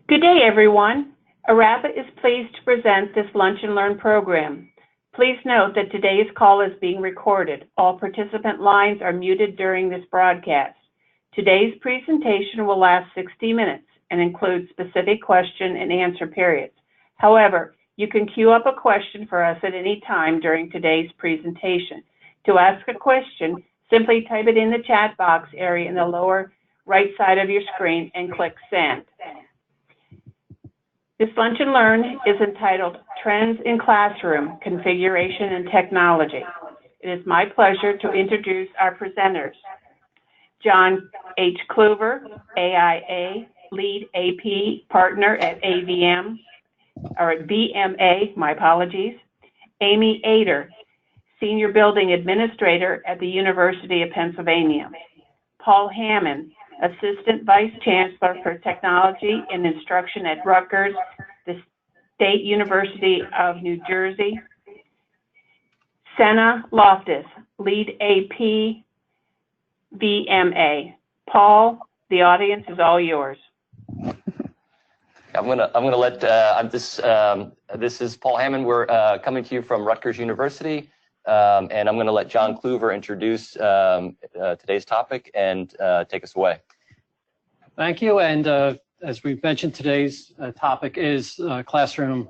Good day, everyone. ARAPA is pleased to present this Lunch and Learn program. Please note that today's call is being recorded. All participant lines are muted during this broadcast. Today's presentation will last 60 minutes and include specific question and answer periods. However, you can queue up a question for us at any time during today's presentation. To ask a question, simply type it in the chat box area in the lower right side of your screen and click Send. This Lunch and Learn is entitled Trends in Classroom Configuration and Technology. It is my pleasure to introduce our presenters. John H. Kluver, AIA, Lead AP Partner at AVM, or at VMA, my apologies. Amy Ader, Senior Building Administrator at the University of Pennsylvania. Paul Hammond, Assistant Vice Chancellor for Technology and Instruction at Rutgers, the State University of New Jersey. Senna Loftus, Lead AP, VMA. Paul, the audience is all yours. I'm gonna let this is Paul Hammond. We're coming to you from Rutgers University, and I'm gonna let John Kluver introduce today's topic and take us away. Thank you. And as we've mentioned, today's topic is classroom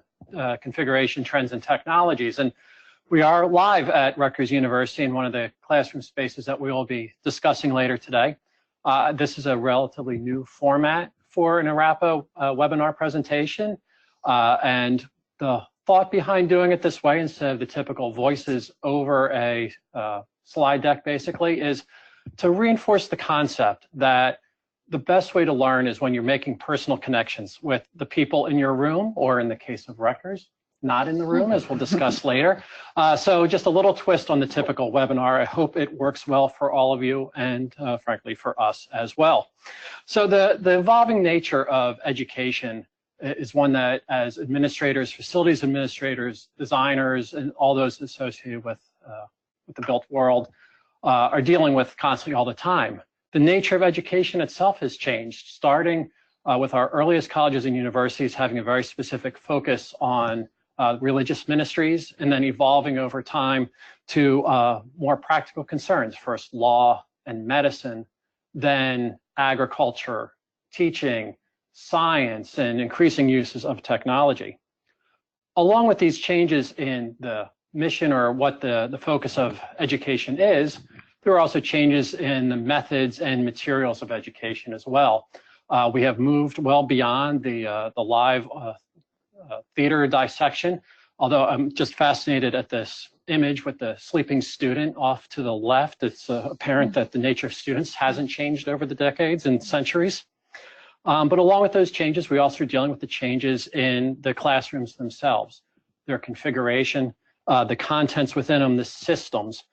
configuration trends and technologies. And we are live at Rutgers University in one of the classroom spaces that we will be discussing later today. This is a relatively new format for an ARAPA webinar presentation. And the thought behind doing it this way, instead of the typical voices over a slide deck, basically, is to reinforce the concept that the best way to learn is when you're making personal connections with the people in your room, or in the case of Rutgers, not in the room, as we'll discuss later. So just a little twist on the typical webinar. I hope it works well for all of you and frankly for us as well. So the evolving nature of education is one that, as administrators, facilities administrators, designers, and all those associated with the built world are dealing with constantly all the time. The nature of education itself has changed, starting with our earliest colleges and universities having a very specific focus on religious ministries, and then evolving over time to more practical concerns, first law and medicine, then agriculture, teaching, science, and increasing uses of technology. Along with these changes in the mission, or what the focus of education is, there are also changes in the methods and materials of education as well. We have moved well beyond the live theater dissection, although I'm just fascinated at this image with the sleeping student off to the left. It's apparent that the nature of students hasn't changed over the decades and centuries. But along with those changes, we also are dealing with the changes in the classrooms themselves, their configuration, the contents within them, the systems.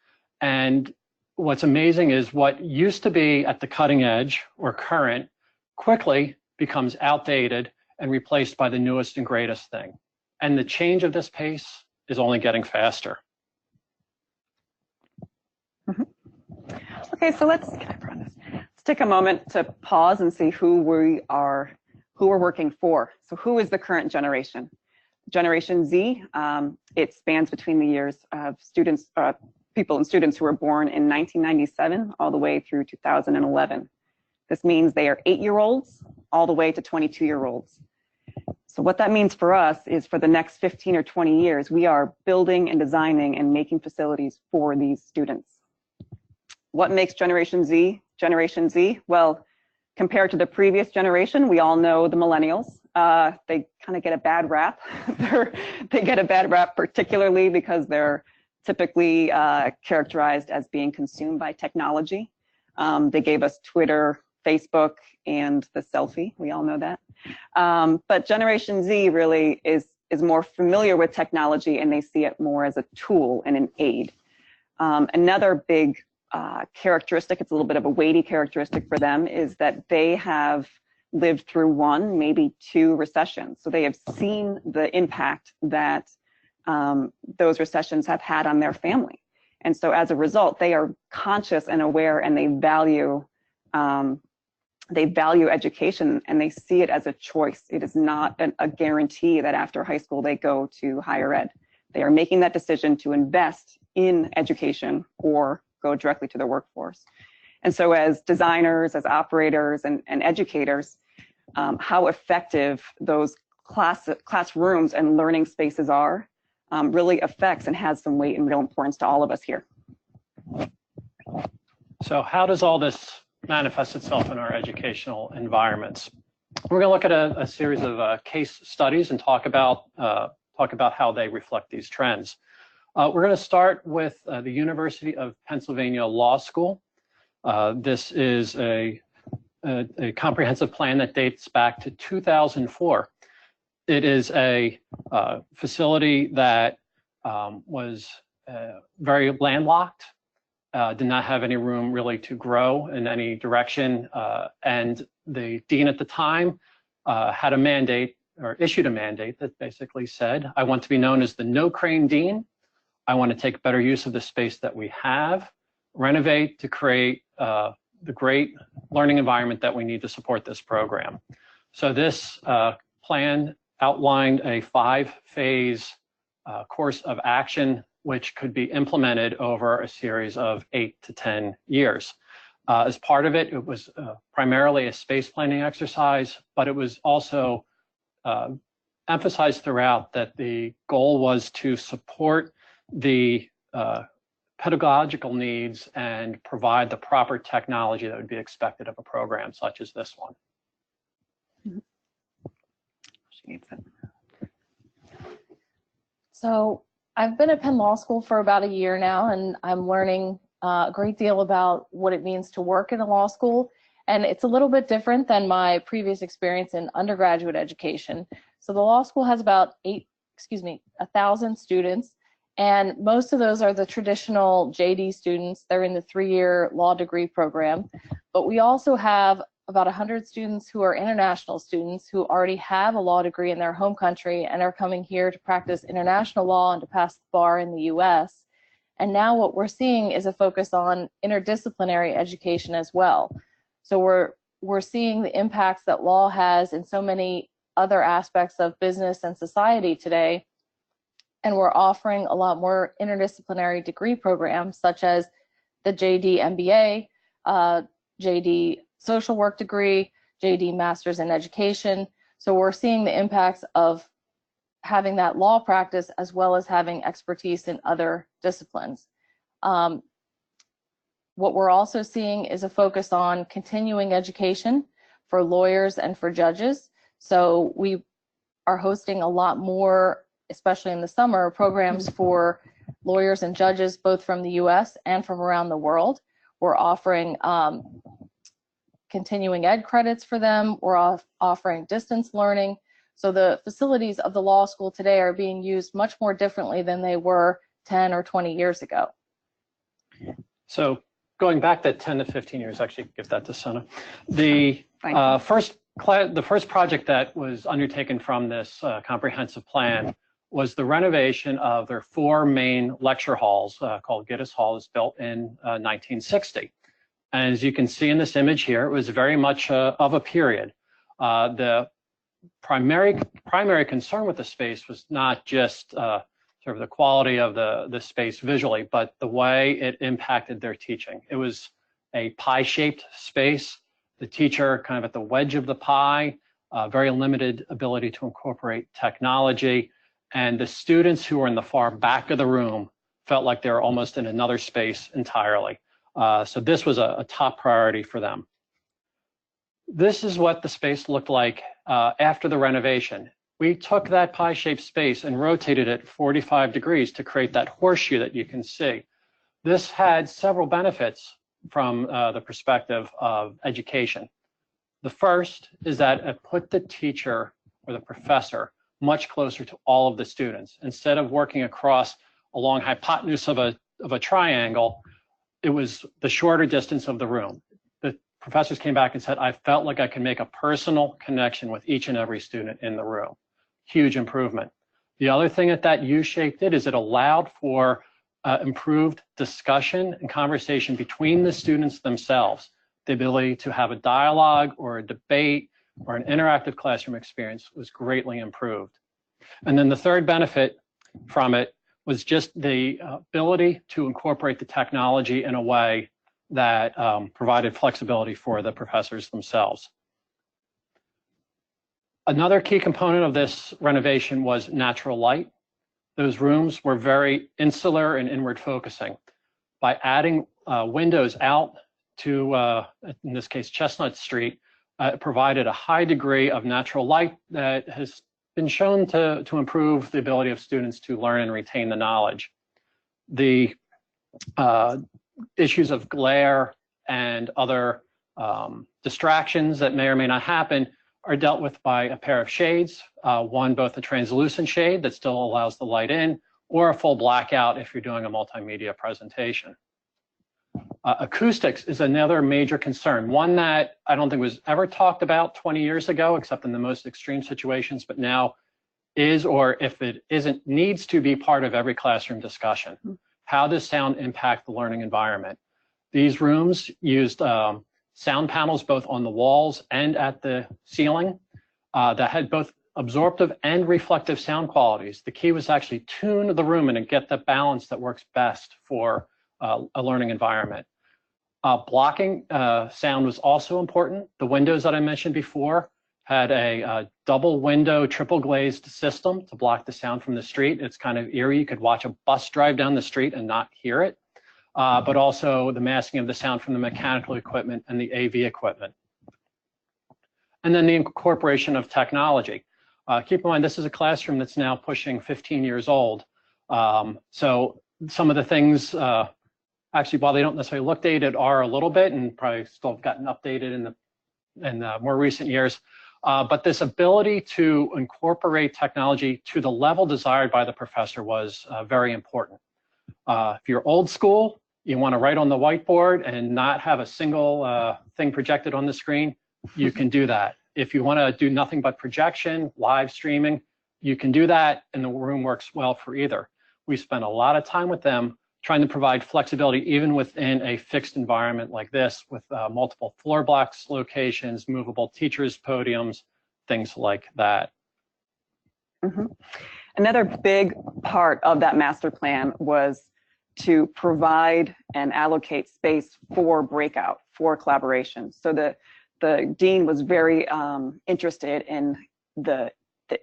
And what's amazing is what used to be at the cutting edge or current quickly becomes outdated and replaced by the newest and greatest thing. And the change of this pace is only getting faster. Okay, so let's take a moment to pause and see who we're working for. So who is the current generation? Generation Z, it spans between the years of students, people and students who were born in 1997 all the way through 2011. This means they are 8-year-olds all the way to 22-year-olds. So what that means for us is, for the next 15 or 20 years, we are building and designing and making facilities for these students. What makes Generation Z Generation Z? Well, compared to the previous generation, we all know the millennials. They kind of get a bad rap. They get a bad rap, particularly because they're typically characterized as being consumed by technology. They gave us Twitter, Facebook, and the selfie. We all know that. But Generation Z really is more familiar with technology, and they see it more as a tool and an aid. Another big characteristic, it's a little bit of a weighty characteristic for them, is that they have lived through one, maybe two recessions. So they have seen the impact that those recessions have had on their family. And so as a result, they are conscious and aware, and they value They value education and they see it as a choice. It is not a guarantee that after high school they go to higher ed. They are making that decision to invest in education or go directly to the workforce. And so as designers, as operators and educators, how effective those classrooms and learning spaces are really affects and has some weight and real importance to all of us here. So how does all this manifest itself in our educational environments? We're going to look at a series of case studies and talk about how they reflect these trends. We're going to start with the University of Pennsylvania Law School. This is a comprehensive plan that dates back to 2004. It is a facility that was very landlocked, did not have any room really to grow in any direction, and the dean at the time had a mandate, or issued a mandate, that basically said, I want to be known as the no crane dean. I want to take better use of the space that we have, renovate to create the great learning environment that we need to support this program. So this plan outlined a 5-phase course of action, which could be implemented over a series of 8 to 10 years. As part of it, it was primarily a space planning exercise, but it was also emphasized throughout that the goal was to support the pedagogical needs and provide the proper technology that would be expected of a program such as this one. She needs it. So I've been at Penn Law School for about a year now, and I'm learning a great deal about what it means to work in a law school. And it's a little bit different than my previous experience in undergraduate education. So the law school has about 1,000 students, and most of those are the traditional JD students. They're in the 3-year law degree program. But we also have about 100 students who are international students who already have a law degree in their home country and are coming here to practice international law and to pass the bar in the US. And now what we're seeing is a focus on interdisciplinary education as well. So we're seeing the impacts that law has in so many other aspects of business and society today. And we're offering a lot more interdisciplinary degree programs such as the JD MBA, JD Social Work degree, JD Masters in Education. So we're seeing the impacts of having that law practice as well as having expertise in other disciplines. What we're also seeing is a focus on continuing education for lawyers and for judges. So we are hosting a lot more, especially in the summer, programs for lawyers and judges, both from the US and from around the world. We're offering continuing ed credits for them. We're offering distance learning. So the facilities of the law school today are being used much more differently than they were 10 or 20 years ago. So going back that 10 to 15 years, actually give that to Sana. The first project that was undertaken from this comprehensive plan was the renovation of their 4 main lecture halls called Gittes Hall. It was built in 1960. And as you can see in this image here, it was very much of a period. The primary concern with the space was not just sort of the quality of the space visually, but the way it impacted their teaching. It was a pie-shaped space. The teacher kind of at the wedge of the pie, very limited ability to incorporate technology. And the students who were in the far back of the room felt like they were almost in another space entirely. So this was a top priority for them. This is what the space looked like after the renovation. We took that pie-shaped space and rotated it 45 degrees to create that horseshoe that you can see. This had several benefits from the perspective of education. The first is that it put the teacher or the professor much closer to all of the students. Instead of working across a long hypotenuse of a triangle, it was the shorter distance of the room. The professors came back and said, I felt like I could make a personal connection with each and every student in the room. Huge improvement. The other thing that U-shape did is it allowed for improved discussion and conversation between the students themselves. the ability to have a dialogue or a debate or an interactive classroom experience was greatly improved. And then the third benefit from it was just the ability to incorporate the technology in a way that provided flexibility for the professors themselves. Another key component of this renovation was natural light. Those rooms were very insular and inward focusing. By adding windows out to, in this case, Chestnut Street, it provided a high degree of natural light that has been shown to improve the ability of students to learn and retain the knowledge. The issues of glare and other distractions that may or may not happen are dealt with by a pair of shades, one both a translucent shade that still allows the light in, or a full blackout if you're doing a multimedia presentation. Acoustics is another major concern, one that I don't think was ever talked about 20 years ago, except in the most extreme situations, but now is, or if it isn't, needs to be part of every classroom discussion. How does sound impact the learning environment? These rooms used sound panels both on the walls and at the ceiling that had both absorptive and reflective sound qualities. The key was actually tune the room and get the balance that works best for a learning environment. Blocking sound was also important. The windows that I mentioned before had a double window, triple glazed system to block the sound from the street. It's kind of eerie. You could watch a bus drive down the street and not hear it. But also the masking of the sound from the mechanical equipment and the AV equipment. And then the incorporation of technology. Keep in mind, this is a classroom that's now pushing 15 years old. So some of the things, actually, while they don't necessarily look dated, are a little bit, and probably still have gotten updated in the more recent years. But this ability to incorporate technology to the level desired by the professor was very important. If you're old school, you want to write on the whiteboard and not have a single thing projected on the screen, you can do that. If you want to do nothing but projection, live streaming, you can do that, and the room works well for either. We spent a lot of time with them trying to provide flexibility even within a fixed environment like this with multiple floor blocks locations, movable teachers' podiums, things like that. Mm-hmm. Another big part of that master plan was to provide and allocate space for breakout, for collaboration. So the dean was very interested in the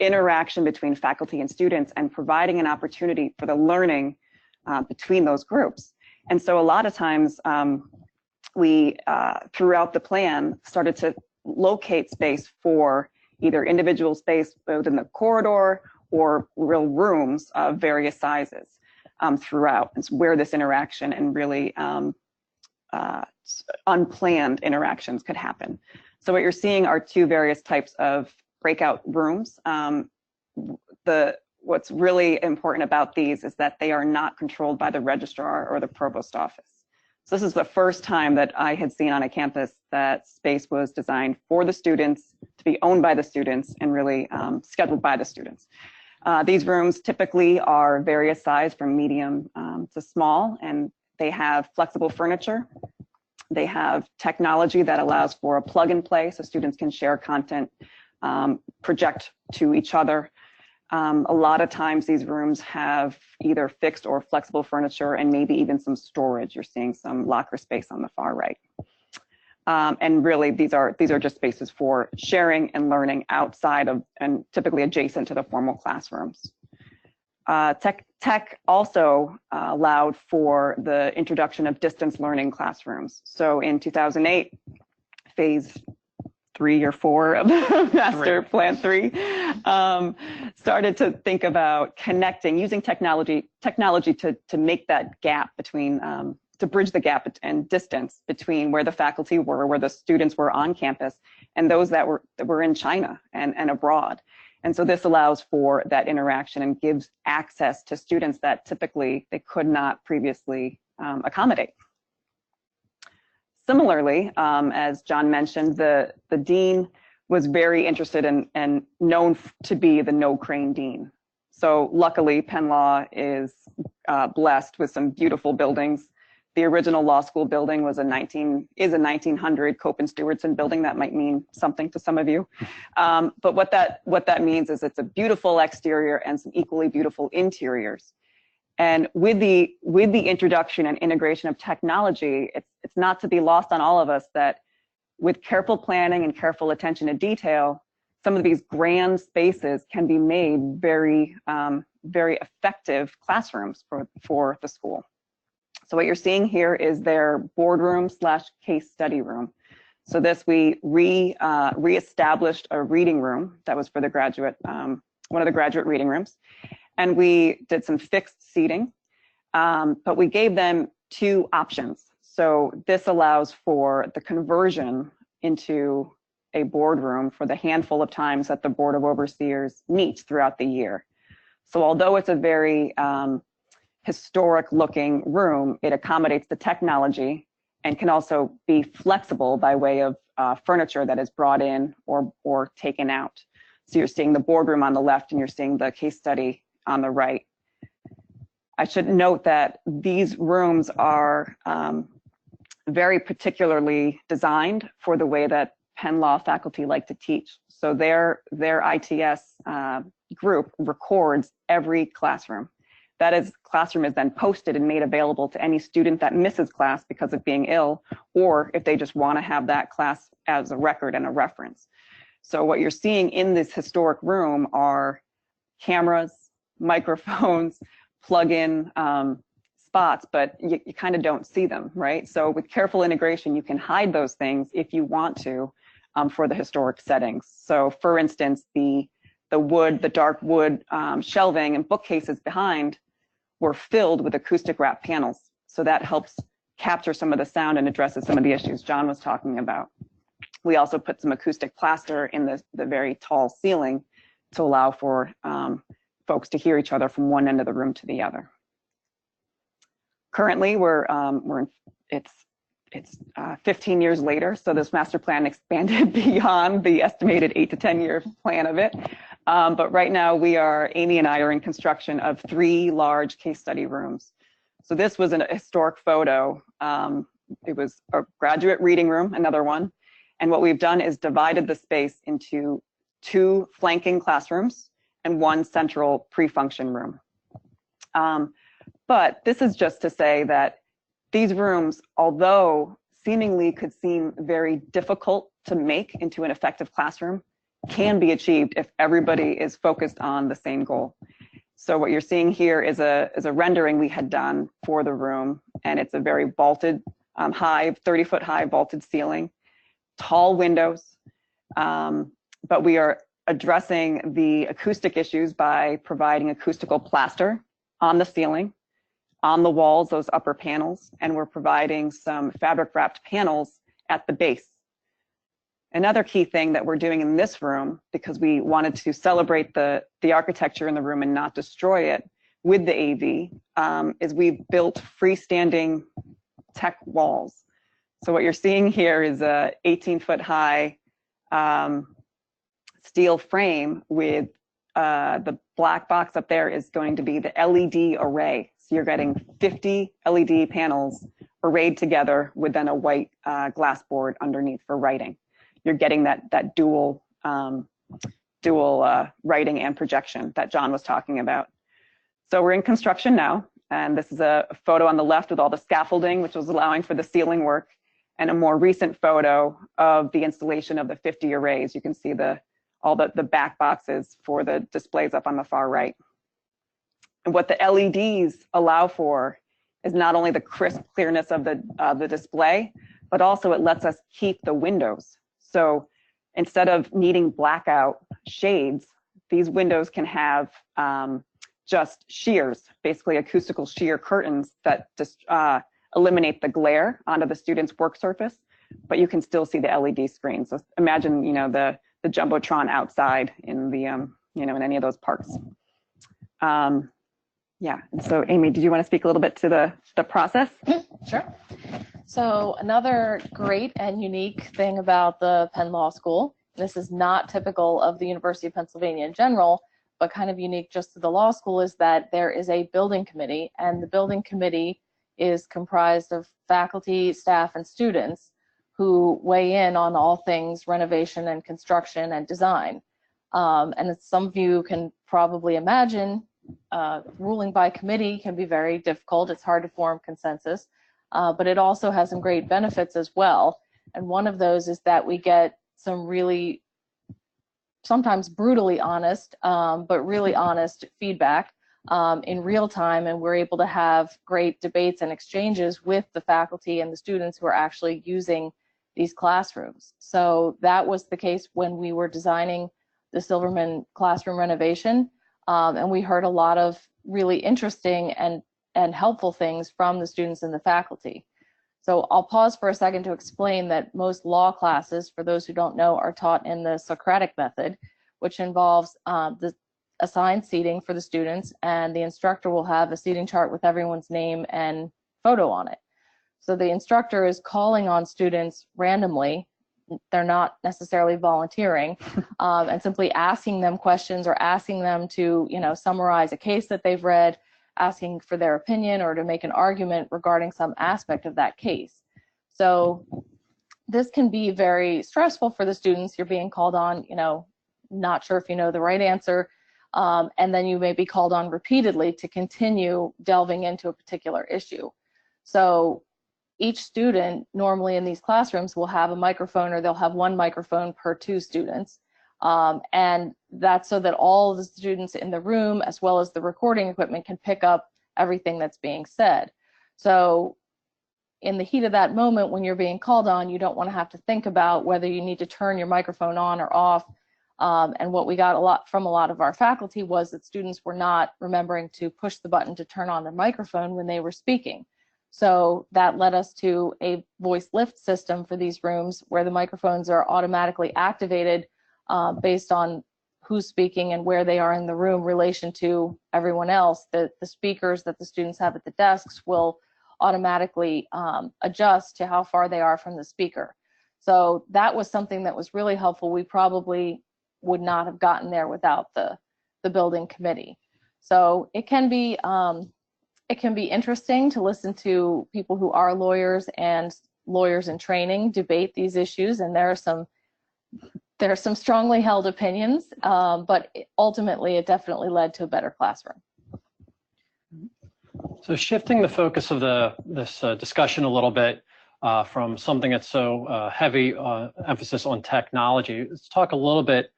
interaction between faculty and students and providing an opportunity for the learning between those groups. And so a lot of times we, throughout the plan, started to locate space for either individual space within the corridor or real rooms of various sizes throughout. It's where this interaction and really unplanned interactions could happen. So what you're seeing are two various types of breakout rooms. What's really important about these is that they are not controlled by the registrar or the provost office. So this is the first time that I had seen on a campus that space was designed for the students, to be owned by the students, and really scheduled by the students. These rooms typically are various size from medium to small, and they have flexible furniture. They have technology that allows for a plug and play so students can share content, project to each other. A lot of times these rooms have either fixed or flexible furniture and maybe even some storage. You're seeing some locker space on the far right. And really these are just spaces for sharing and learning outside of and typically adjacent to the formal classrooms. Tech also allowed for the introduction of distance learning classrooms. So in 2008, phase 3 or 4 of the master plan 3 started to think about connecting, using technology to make that gap between, to bridge the gap and distance between where the faculty were, where the students were on campus, and those that were in China and abroad. And so this allows for that interaction and gives access to students that typically they could not previously accommodate. Similarly, as John mentioned, the dean was very interested in and known to be the no crane dean. So luckily, Penn Law is blessed with some beautiful buildings The original law school building was a 1900 Cope and Stewardson building. That might mean something to some of you. But what that means is it's a beautiful exterior and some equally beautiful interiors. And with the introduction and integration of technology, it's not to be lost on all of us that with careful planning and careful attention to detail, some of these grand spaces can be made very, very effective classrooms for the school. So what you're seeing here is their boardroom / case study room. So this, we reestablished a reading room that was for the graduate, one of the graduate reading rooms. And we did some fixed seating, but we gave them 2 options. So this allows for the conversion into a boardroom for the handful of times that the Board of Overseers meets throughout the year. So although it's a very historic looking room, it accommodates the technology and can also be flexible by way of furniture that is brought in or taken out. So you're seeing the boardroom on the left and you're seeing the case study on the right. I should note that these rooms are very particularly designed for the way that Penn Law faculty like to teach. So their ITS group records every classroom. Classroom is then posted and made available to any student that misses class because of being ill, or if they just want to have that class as a record and a reference. So what you're seeing in this historic room are cameras, microphones, plug-in spots, but you kind of don't see them, right? So with careful integration, you can hide those things if you want to for the historic settings. So for instance, the dark wood shelving and bookcases behind were filled with acoustic wrap panels. So that helps capture some of the sound and addresses some of the issues John was talking about. We also put some acoustic plaster in the very tall ceiling to allow for folks to hear each other from one end of the room to the other. Currently, it's 15 years later, so this master plan expanded beyond the estimated 8 to 10 year plan of it. But right now, Amy and I are in construction of 3 large case study rooms. So this was a historic photo. It was a graduate reading room, another one. And what we've done is divided the space into 2 flanking classrooms and 1 central pre-function room. But this is just to say that these rooms, although seemingly could seem very difficult to make into an effective classroom, can be achieved if everybody is focused on the same goal. So what you're seeing here is a rendering we had done for the room, and it's a very vaulted, 30-foot high vaulted ceiling, tall windows, but we are addressing the acoustic issues by providing acoustical plaster on the ceiling, on the walls, those upper panels, and we're providing some fabric wrapped panels at the base. Another key thing that we're doing in this room, because we wanted to celebrate the architecture in the room and not destroy it with the AV, is we've built freestanding tech walls. So what you're seeing here is a 18-foot high steel frame with the black box up there is going to be the LED array. So you're getting 50 LED panels arrayed together with then a white glass board underneath for writing. You're getting that dual writing and projection that John was talking about. So we're in construction now, and this is a photo on the left with all the scaffolding, which was allowing for the ceiling work, and a more recent photo of the installation of the 50 arrays. You can see all the back boxes for the displays up on the far right. And what the LEDs allow for is not only the crisp clearness of the display, but also it lets us keep the windows. So instead of needing blackout shades, these windows can have just shears, basically acoustical sheer curtains that just eliminate the glare onto the student's work surface, but you can still see the LED screen. So imagine, the Jumbotron outside in the, in any of those parks. Yeah, and so Amy, did you want to speak a little bit to the process? Sure. So another great and unique thing about the Penn Law School, this is not typical of the University of Pennsylvania in general, but kind of unique just to the law school, is that there is a building committee, and the building committee is comprised of faculty, staff, and students who weigh in on all things renovation and construction and design. And as some of you can probably imagine, ruling by committee can be very difficult. It's hard to form consensus, but it also has some great benefits as well. And one of those is that we get some really, sometimes brutally honest, but really honest feedback in real time, and we're able to have great debates and exchanges with the faculty and the students who are actually using these classrooms. So that was the case when we were designing the Silverman classroom renovation, and we heard a lot of really interesting and helpful things from the students and the faculty. So I'll pause for a second to explain that most law classes, for those who don't know, are taught in the Socratic method, which involves the assigned seating for the students, and the instructor will have a seating chart with everyone's name and photo on it. So the instructor is calling on students randomly. They're not necessarily volunteering, and simply asking them questions or asking them to, summarize a case that they've read, asking for their opinion or to make an argument regarding some aspect of that case. So this can be very stressful for the students. You're being called on, not sure if you know the right answer, and then you may be called on repeatedly to continue delving into a particular issue. So each student normally in these classrooms will have a microphone, or they'll have one microphone per 2 students. And that's so that all the students in the room, as well as the recording equipment, can pick up everything that's being said. So in the heat of that moment, when you're being called on, you don't want to have to think about whether you need to turn your microphone on or off. And what we got from a lot of our faculty was that students were not remembering to push the button to turn on their microphone when they were speaking. So that led us to a voice lift system for these rooms, where the microphones are automatically activated based on who's speaking and where they are in the room in relation to everyone else. The speakers that the students have at the desks will automatically adjust to how far they are from the speaker. So that was something that was really helpful. We probably would not have gotten there without the building committee. So it can be interesting to listen to people who are lawyers and lawyers in training debate these issues, and there are some strongly held opinions, but ultimately it definitely led to a better classroom. So shifting the focus of this discussion a little bit from something that's so heavy emphasis on technology, let's talk a little bit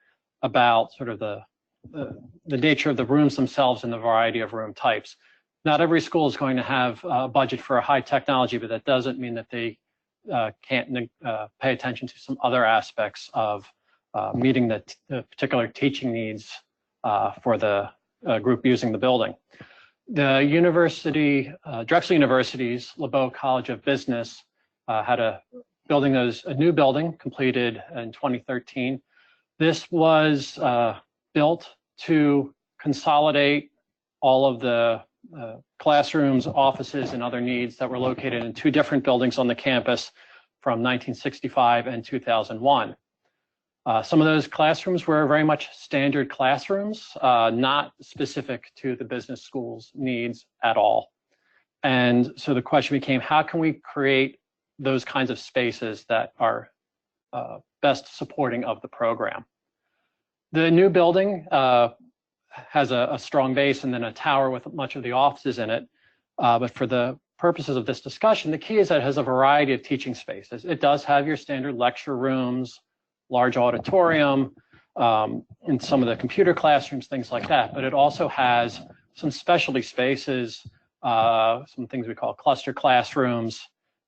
about sort of the nature of the rooms themselves and the variety of room types. Not every school is going to have a budget for a high technology, but that doesn't mean that they can't pay attention to some other aspects of meeting the particular teaching needs for the group using the building. The university, Drexel University's LeBeau College of Business had a new building completed in 2013. This was built to consolidate all of the classrooms, offices, and other needs that were located in 2 different buildings on the campus from 1965 and 2001. Some of those classrooms were very much standard classrooms, not specific to the business school's needs at all. And so the question became, how can we create those kinds of spaces that are best supporting of the program? The new building has a strong base and then a tower with much of the offices in it. But for the purposes of this discussion, the key is that it has a variety of teaching spaces. It does have your standard lecture rooms, large auditorium, and some of the computer classrooms, things like that. But it also has some specialty spaces, some things we call cluster classrooms,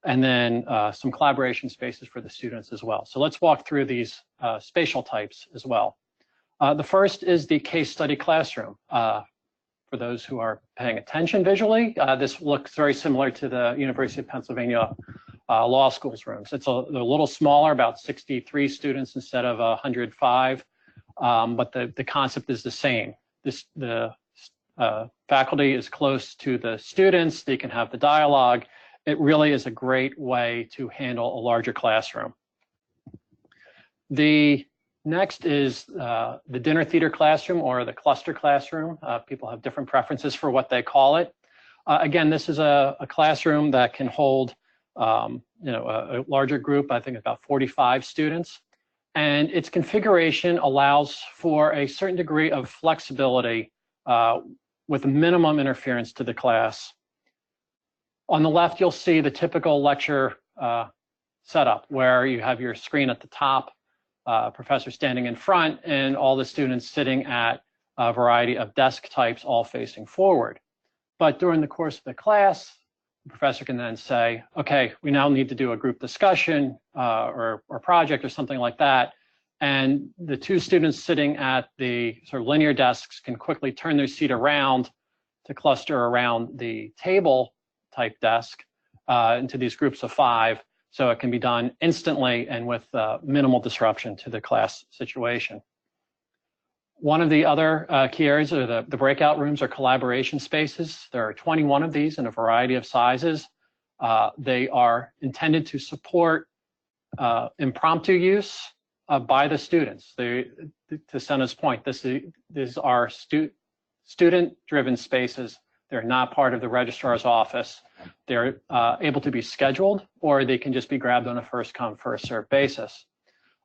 and then some collaboration spaces for the students as well. So let's walk through these spatial types as well. The first is the case study classroom. For those who are paying attention visually, this looks very similar to the University of Pennsylvania Law School's rooms. It's a little smaller, about 63 students instead of 105, but the concept is the same. The faculty is close to the students. They can have the dialogue. It really is a great way to handle a larger classroom. The next is the dinner theater classroom, or the cluster classroom. People have different preferences for what they call it. Again, this is a classroom that can hold a larger group, I think about 45 students. And its configuration allows for a certain degree of flexibility with minimum interference to the class. On the left, you'll see the typical lecture setup where you have your screen at the top, professor standing in front, and all the students sitting at a variety of desk types, all facing forward. But during the course of the class, the professor can then say, okay, we now need to do a group discussion or project or something like that. And the two students sitting at the sort of linear desks can quickly turn their seat around to cluster around the table type desk into these groups of 5. So it can be done instantly and with minimal disruption to the class situation. One of the other key areas are the breakout rooms or collaboration spaces. There are 21 of these in a variety of sizes. They are intended to support impromptu use by the students. To Senna's point, these are student-driven spaces. They're not part of the registrar's office. They're able to be scheduled, or they can just be grabbed on a first-come, first-served basis.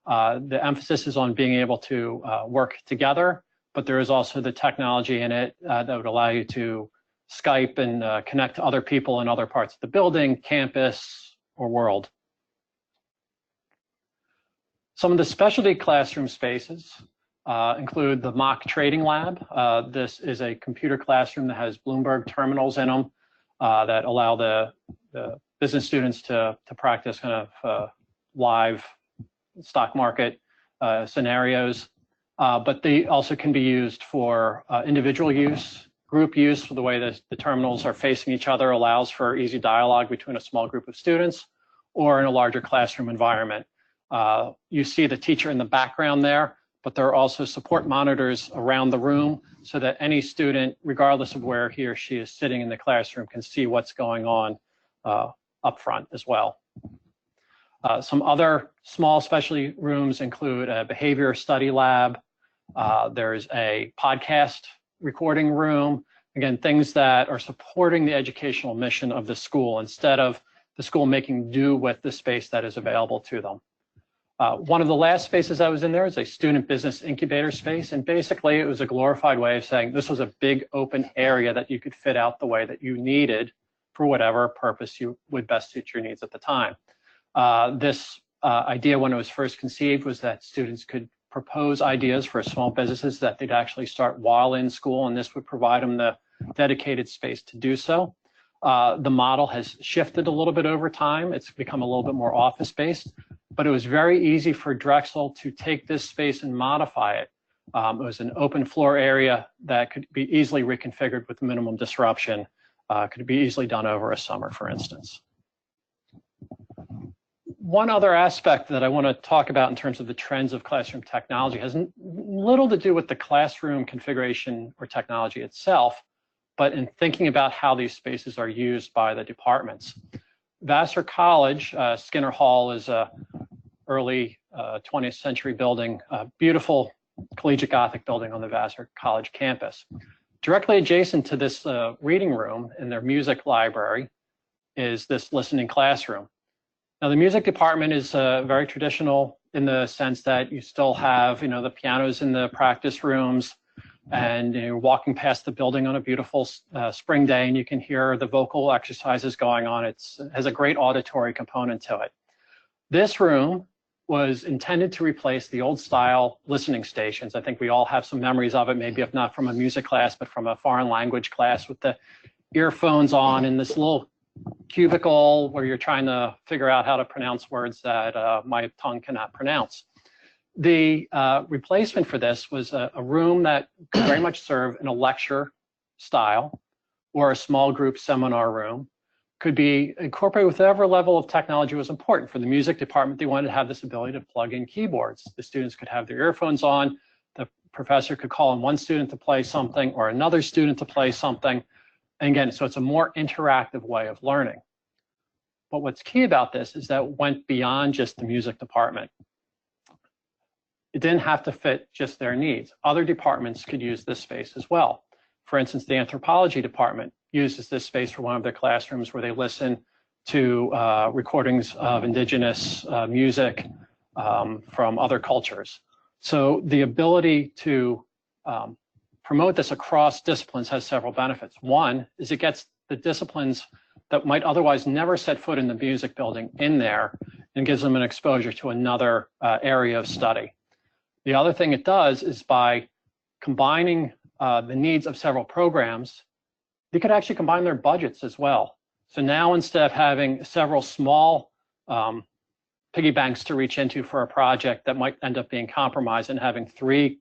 The emphasis is on being able to work together, but there is also the technology in it that would allow you to Skype and connect to other people in other parts of the building, campus, or world. Some of the specialty classroom spaces include the mock trading lab. This is a computer classroom that has Bloomberg terminals in them that allow the business students to practice kind of live stock market scenarios, but they also can be used for individual use, group use, for the way that the terminals are facing each other allows for easy dialogue between a small group of students, or in a larger classroom environment. You see the teacher in the background there, but there are also support monitors around the room so that any student, regardless of where he or she is sitting in the classroom, can see what's going on up front as well. Some other small specialty rooms include a behavior study lab. There's a podcast recording room. Again, things that are supporting the educational mission of the school instead of the school making do with the space that is available to them. One of the last spaces I was in there is a student business incubator space. And basically it was a glorified way of saying this was a big open area that you could fit out the way that you needed for whatever purpose you would best suit your needs at the time. This idea, when it was first conceived, was that students could propose ideas for small businesses that they'd actually start while in school, and this would provide them the dedicated space to do so. The model has shifted a little bit over time. It's become a little bit more office-based, but it was very easy for Drexel to take this space and modify it. It was an open floor area that could be easily reconfigured with minimum disruption. Could be easily done over a summer, for instance. One other aspect that I want to talk about in terms of the trends of classroom technology has little to do with the classroom configuration or technology itself, but in thinking about how these spaces are used by the departments. Vassar College, Skinner Hall, is a early 20th century building, a beautiful collegiate Gothic building on the Vassar College campus. Directly adjacent to this reading room in their music library is this listening classroom. Now, the music department is very traditional in the sense that you still have, the pianos in the practice rooms, and you're walking past the building on a beautiful spring day, and you can hear the vocal exercises going on. It has a great auditory component to it. This room was intended to replace the old style listening stations. I think we all have some memories of it, maybe if not from a music class, but from a foreign language class with the earphones on in this little cubicle where you're trying to figure out how to pronounce words that my tongue cannot pronounce. The replacement for this was a room that could very much serve in a lecture style or a small group seminar room, could be incorporated with whatever level of technology was important. For the music department, they wanted to have this ability to plug in keyboards. The students could have their earphones on, the professor could call on one student to play something or another student to play something. And again, so it's a more interactive way of learning. But what's key about this is that it went beyond just the music department. It didn't have to fit just their needs. Other departments could use this space as well. For instance, the Anthropology Department uses this space for one of their classrooms where they listen to recordings of indigenous music from other cultures. So the ability to promote this across disciplines has several benefits. One is it gets the disciplines that might otherwise never set foot in the music building in there and gives them an exposure to another area of study. The other thing it does is by combining the needs of several programs, they could actually combine their budgets as well. So now instead of having several small piggy banks to reach into for a project that might end up being compromised and having three,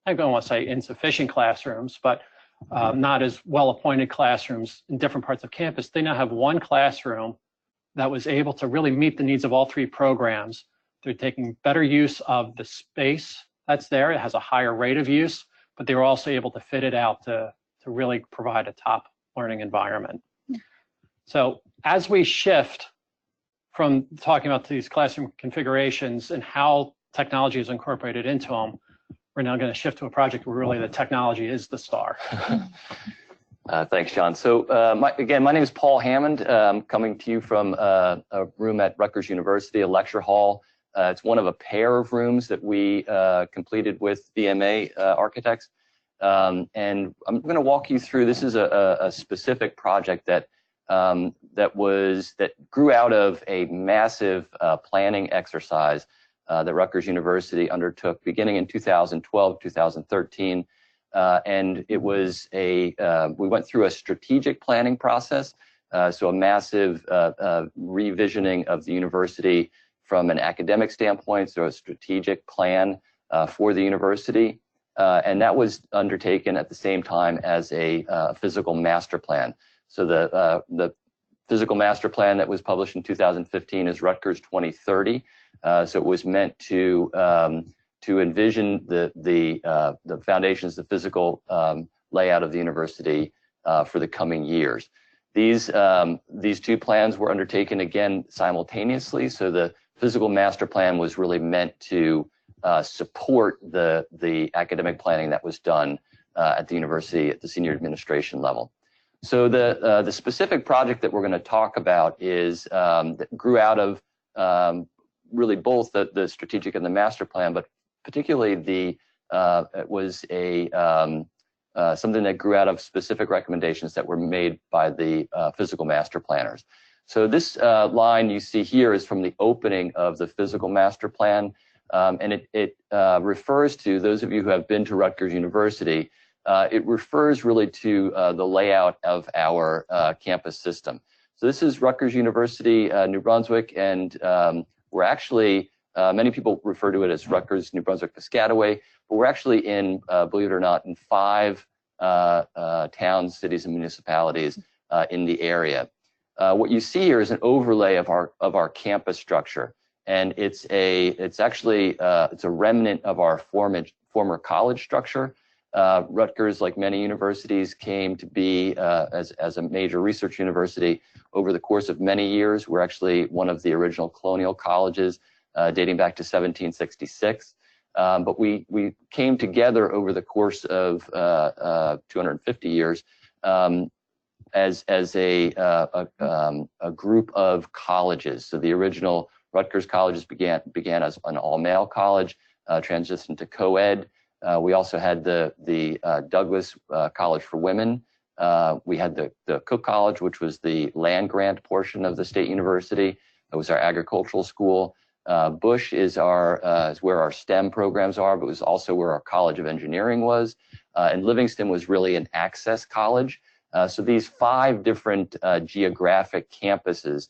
I don't want to say insufficient classrooms, but not as well appointed classrooms in different parts of campus, they now have one classroom that was able to really meet the needs of all three programs. They're taking better use of the space that's there. It has a higher rate of use, but they were also able to fit it out to really provide a top learning environment. So as we shift from talking about these classroom configurations and how technology is incorporated into them, we're now going to shift to a project where really the technology is the star. Thanks, John. So again, my name is Paul Hammond, coming to you from a room at Rutgers University, a lecture hall. It's one of a pair of rooms that we completed with BMA architects. And I'm going to walk you through, this is a specific project that grew out of a massive planning exercise that Rutgers University undertook beginning in 2012, 2013. And it was we went through a strategic planning process, so a massive revisioning of the university from an academic standpoint, so a strategic plan for the university. And that was undertaken at the same time as a physical master plan. So the physical master plan that was published in 2015 is Rutgers 2030. So it was meant to envision the foundations, the physical layout of the university for the coming years. These two plans were undertaken again simultaneously. So the physical master plan was really meant to support the academic planning that was done at the university at the senior administration level. So the specific project that we're going to talk about is that grew out of really both the strategic and the master plan, but particularly it was something that grew out of specific recommendations that were made by the physical master planners. So this line you see here is from the opening of the physical master plan, and it refers to, those of you who have been to Rutgers University, it refers really to the layout of our campus system. So this is Rutgers University, New Brunswick, and we're actually, many people refer to it as Rutgers, New Brunswick, Piscataway, but we're actually in, believe it or not, in 5 towns, cities, and municipalities in the area. What you see here is an overlay of our campus structure, and it's actually a remnant of our former college structure. Rutgers, like many universities, came to be as a major research university over the course of many years. We're actually one of the original colonial colleges dating back to 1766. But we came together over the course of 250 years as a group of colleges. So the original Rutgers colleges began as an all-male college, transitioned to co-ed. We also had the Douglas College for Women. We had the Cook College, which was the land grant portion of the state university. It was our agricultural school. Bush is where our STEM programs are, but it was also where our College of Engineering was. And Livingston was really an access college. So these 5 different geographic campuses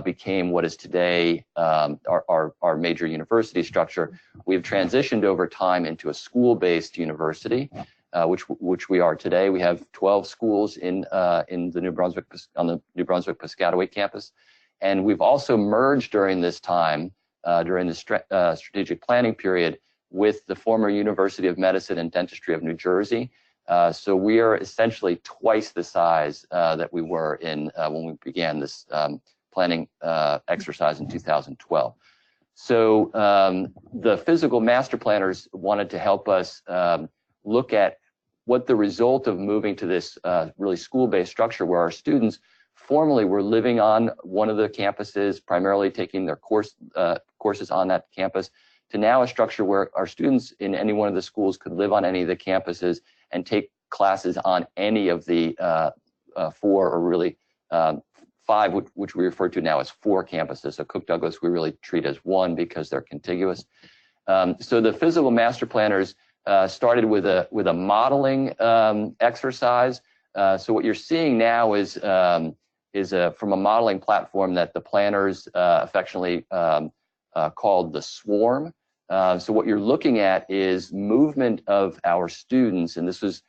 became what is today our major university structure. We've transitioned over time into a school-based university, which we are today. We have 12 schools in the New Brunswick on the New Brunswick Piscataway campus, and we've also merged during this time, during the strategic planning period, with the former University of Medicine and Dentistry of New Jersey. So we are essentially twice the size that we were in when we began this planning exercise in 2012. So the physical master planners wanted to help us look at what the result of moving to this really school-based structure where our students formerly were living on one of the campuses, primarily taking their courses on that campus, to now a structure where our students in any one of the schools could live on any of the campuses and take classes on any of the 4 or really 5, which we refer to now as 4 campuses. So Cook Douglas we really treat as one because they're contiguous. So the physical master planners started with a modeling exercise. So what you're seeing now is from a modeling platform that the planners affectionately called the swarm. So what you're looking at is movement of our students, and this was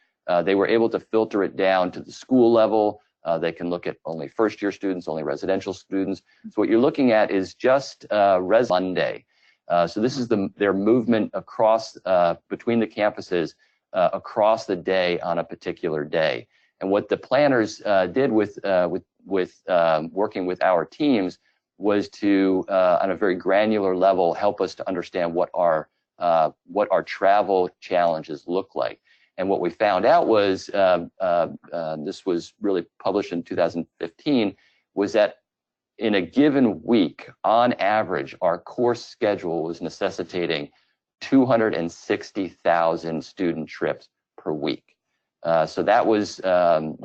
they were able to filter it down to the school level. They can look at only first-year students, only residential students. So what you're looking at is just Monday. So this is their movement across between the campuses across the day on a particular day. And what the planners did with working with our teams was to, on a very granular level, help us to understand what our travel challenges look like. And what we found out was, this was really published in 2015, was that in a given week, on average, our course schedule was necessitating 260,000 student trips per week. So that was the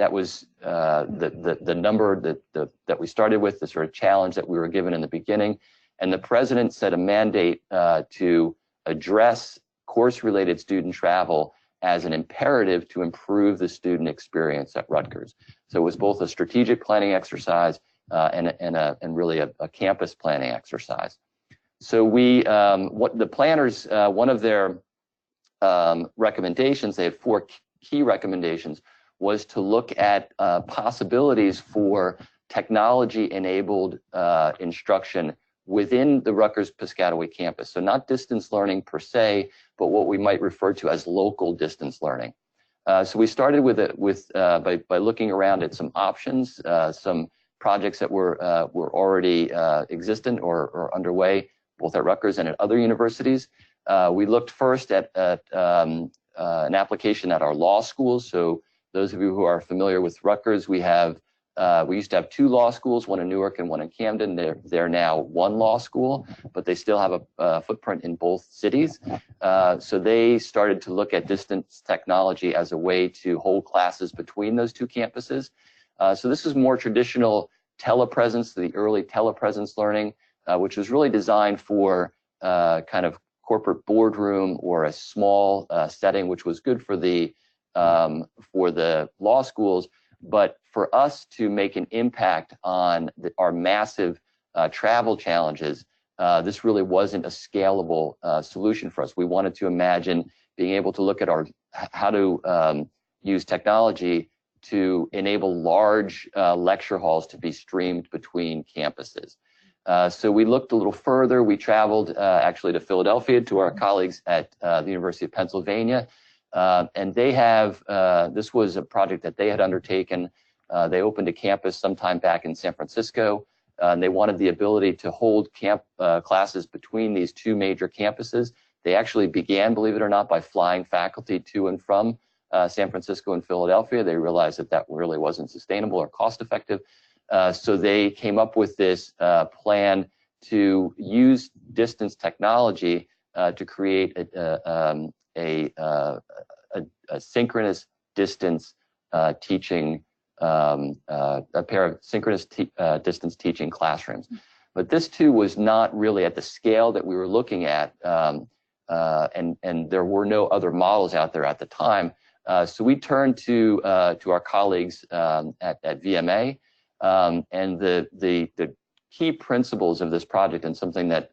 number that we started with, the sort of challenge that we were given in the beginning. And the president set a mandate to address course-related student travel as an imperative to improve the student experience at Rutgers. So it was both a strategic planning exercise and really a campus planning exercise. So what the planners, one of their recommendations, they had 4 key recommendations, was to look at possibilities for technology-enabled instruction within the Rutgers Piscataway campus. So not distance learning per se, but what we might refer to as local distance learning. So we started by looking around at some options, some projects that were already existent or underway, both at Rutgers and at other universities. We looked first at an application at our law schools. So those of you who are familiar with Rutgers, we used to have 2 law schools, one in Newark and one in Camden. They're now 1 law school, but they still have a footprint in both cities. So they started to look at distance technology as a way to hold classes between those 2 campuses. So this is more traditional telepresence, the early telepresence learning, which was really designed for kind of corporate boardroom or a small setting, which was good for the law schools. But for us to make an impact on our massive travel challenges, this really wasn't a scalable solution for us. We wanted to imagine being able to look at how to use technology to enable large lecture halls to be streamed between campuses. So we looked a little further. We traveled actually to Philadelphia to our colleagues at the University of Pennsylvania. And they have, this was a project that they had undertaken. They opened a campus sometime back in San Francisco. And they wanted the ability to hold classes between these 2 major campuses. They actually began, believe it or not, by flying faculty to and from San Francisco and Philadelphia. They realized that really wasn't sustainable or cost effective. So they came up with this plan to use distance technology to create a synchronous distance teaching, a pair of synchronous distance teaching classrooms. But this too was not really at the scale that we were looking at, and there were no other models out there at the time. So we turned to our colleagues at VMA, and the key principles of this project, and something that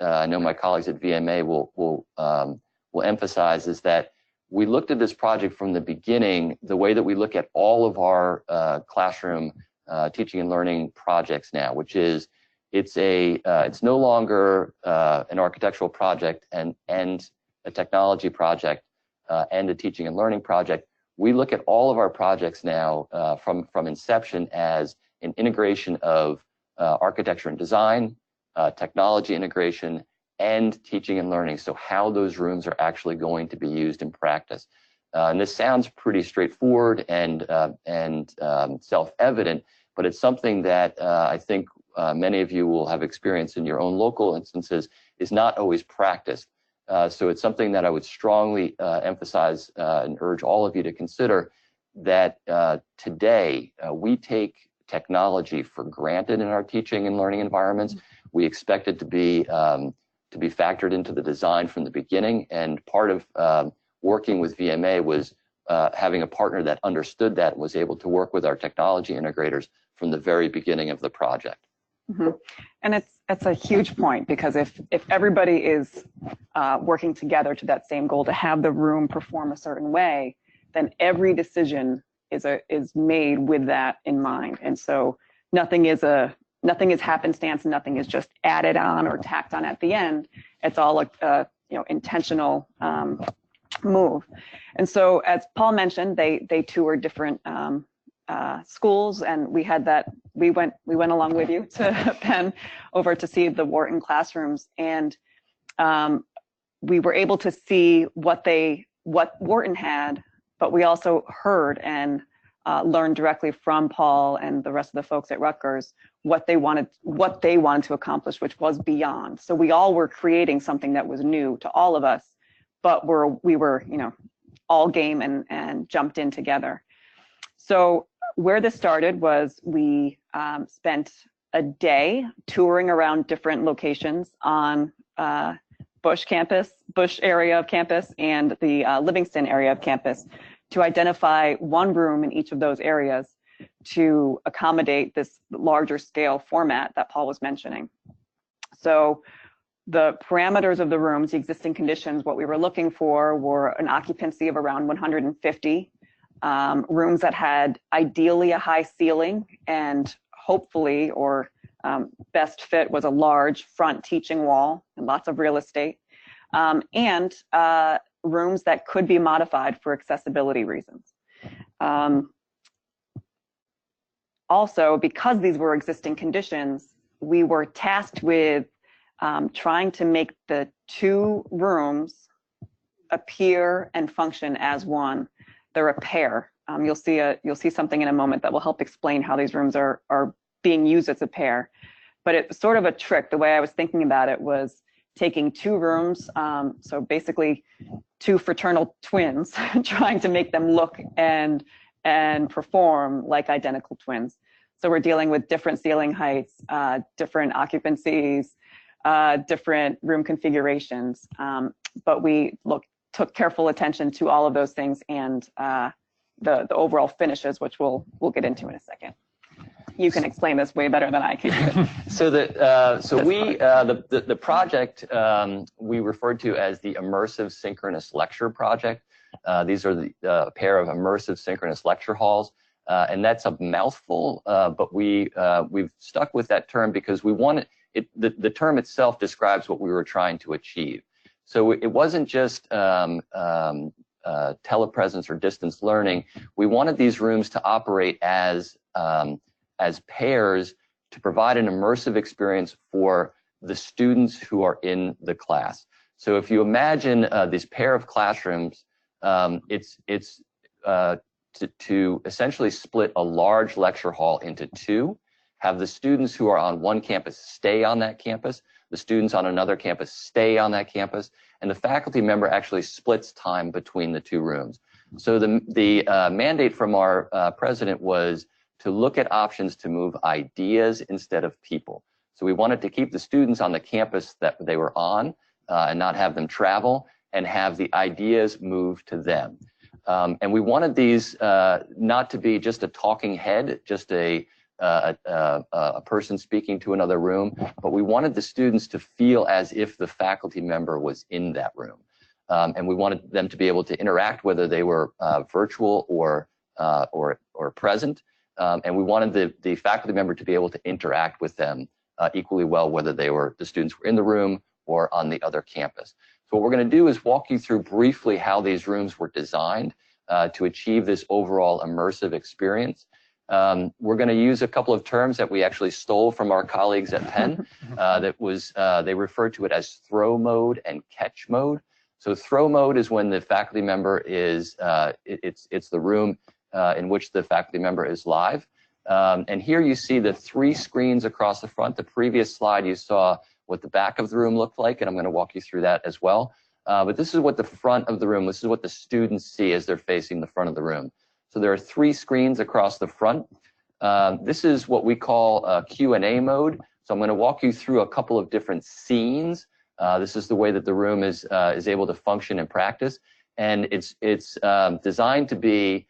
I know my colleagues at VMA will emphasize, is that we looked at this project from the beginning the way that we look at all of our classroom teaching and learning projects now, which is it's no longer an architectural project and a technology project and a teaching and learning project. We look at all of our projects now from inception as an integration of architecture and design, technology integration, and teaching and learning. So how those rooms are actually going to be used in practice. And this sounds pretty straightforward and self-evident, but it's something that I think many of you will have experienced in your own local instances is not always practiced. So it's something that I would strongly emphasize and urge all of you to consider, that today we take technology for granted in our teaching and learning environments. We expect it to be factored into the design from the beginning, and part of working with VMA was having a partner that understood that and was able to work with our technology integrators from the very beginning of the project. Mm-hmm. And it's a huge point, because if everybody is working together to that same goal, to have the room perform a certain way, then every decision is made with that in mind. And so nothing is happenstance, nothing is just added on or tacked on at the end. It's all a intentional move. And so, as Paul mentioned, they toured different schools, and we went along with you to Penn over to see the Wharton classrooms, and we were able to see what Wharton had, but we also heard and learned directly from Paul and the rest of the folks at Rutgers what they wanted to accomplish, which was beyond. So we all were creating something that was new to all of us, but we were all game and jumped in together. So where this started was we spent a day touring around different locations on Bush area of campus, and the Livingston area of campus, to identify one room in each of those areas to accommodate this larger scale format that Paul was mentioning. So the parameters of the rooms, the existing conditions, what we were looking for were an occupancy of around 150, rooms that had ideally a high ceiling, and hopefully, or best fit, was a large front teaching wall and lots of real estate, and rooms that could be modified for accessibility reasons. Also, because these were existing conditions, we were tasked with trying to make the two rooms appear and function as one. They're a pair. You'll see something in a moment that will help explain how these rooms are being used as a pair. But it's sort of a trick. The way I was thinking about it was taking two rooms, so basically two fraternal twins, trying to make them look and perform like identical twins. So we're dealing with different ceiling heights, different occupancies, different room configurations, but we took careful attention to all of those things, and the overall finishes, which we'll get into in a second. You can explain this way better than I can. So the project we referred to as the Immersive Synchronous Lecture Project. These are the pair of immersive synchronous lecture halls, and that's a mouthful, but we've stuck with that term because we wanted it. The term itself describes what we were trying to achieve. So it wasn't just telepresence or distance learning. We wanted these rooms to operate as pairs to provide an immersive experience for the students who are in the class. So if you imagine this pair of classrooms, it's to essentially split a large lecture hall into two, have the students who are on one campus stay on that campus, the students on another campus stay on that campus, and the faculty member actually splits time between the two rooms. So the mandate from our president was to look at options to move ideas instead of people. So we wanted to keep the students on the campus that they were on and not have them travel, and have the ideas move to them. And we wanted these not to be just a talking head, just a person speaking to another room, but we wanted the students to feel as if the faculty member was in that room. And we wanted them to be able to interact, whether they were virtual or present. And we wanted the faculty member to be able to interact with them equally well, whether the students were in the room or on the other campus. So what we're going to do is walk you through briefly how these rooms were designed to achieve this overall immersive experience. We're going to use a couple of terms that we actually stole from our colleagues at Penn. They referred to it as throw mode and catch mode. So throw mode is when the faculty member is, it's the room in which the faculty member is live. And here you see the 3 screens across the front. The previous slide you saw what the back of the room looked like, and I'm going to walk you through that as well. But this is what the front of the room, this is what the students see as they're facing the front of the room. So there are 3 screens across the front. This is what we call Q&A mode. So I'm going to walk you through a couple of different scenes. This is the way that the room is able to function in practice. And it's designed to be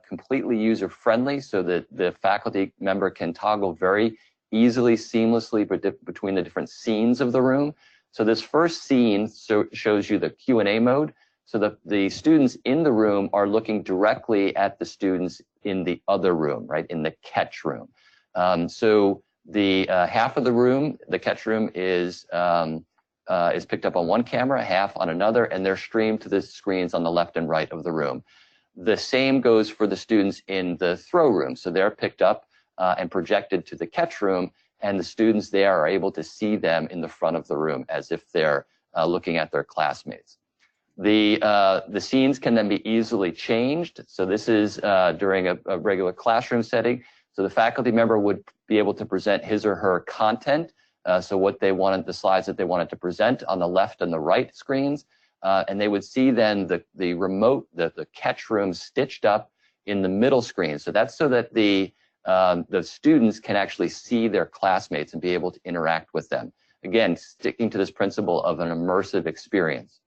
completely user-friendly so that the faculty member can toggle very easily, seamlessly between the different scenes of the room. So this first scene shows you the Q&A mode. So the students in the room are looking directly at the students in the other room, right, in the catch room. So the half of the room, the catch room, is picked up on one camera, half on another, and they're streamed to the screens on the left and right of the room. The same goes for the students in the throw room. So they're picked up and projected to the catch room, and the students there are able to see them in the front of the room as if they're looking at their classmates. The scenes can then be easily changed. So this is during a regular classroom setting. So the faculty member would be able to present his or her content. So what they wanted, the slides that they wanted to present on the left and the right screens. And they would see then the remote, the catch room stitched up in the middle screen. So that's so that the students can actually see their classmates and be able to interact with them. Again, sticking to this principle of an immersive experience.